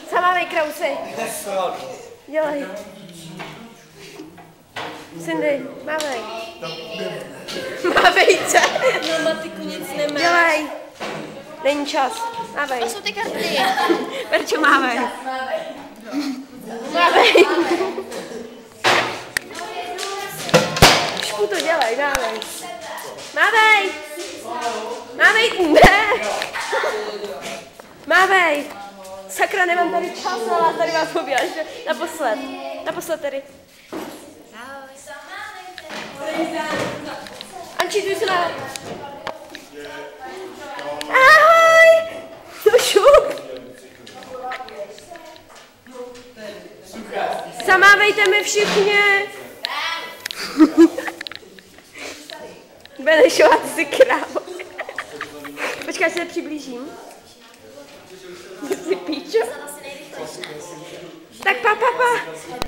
Samávej, Krausy. Dělej. Cindy, mávej. Mávejte. No, Matiku, nic nemáš. Dělej. Není čas. Mávej. To jsou ty karty. Verčo, mávej. Mávej. Šku to dělej, mávej. Mávej. Mávej, ne. Mávej. Sakra, nemám tady čas, ale tady vás pobíjá. Naposled. Naposled tady. Anči, jdu se na... Ahoj! No šup! Zamávejte mi všichni! Benešová, ty jsi krávo. Počkej, já se přiblížím. Ty jsi píčo? Tak pa.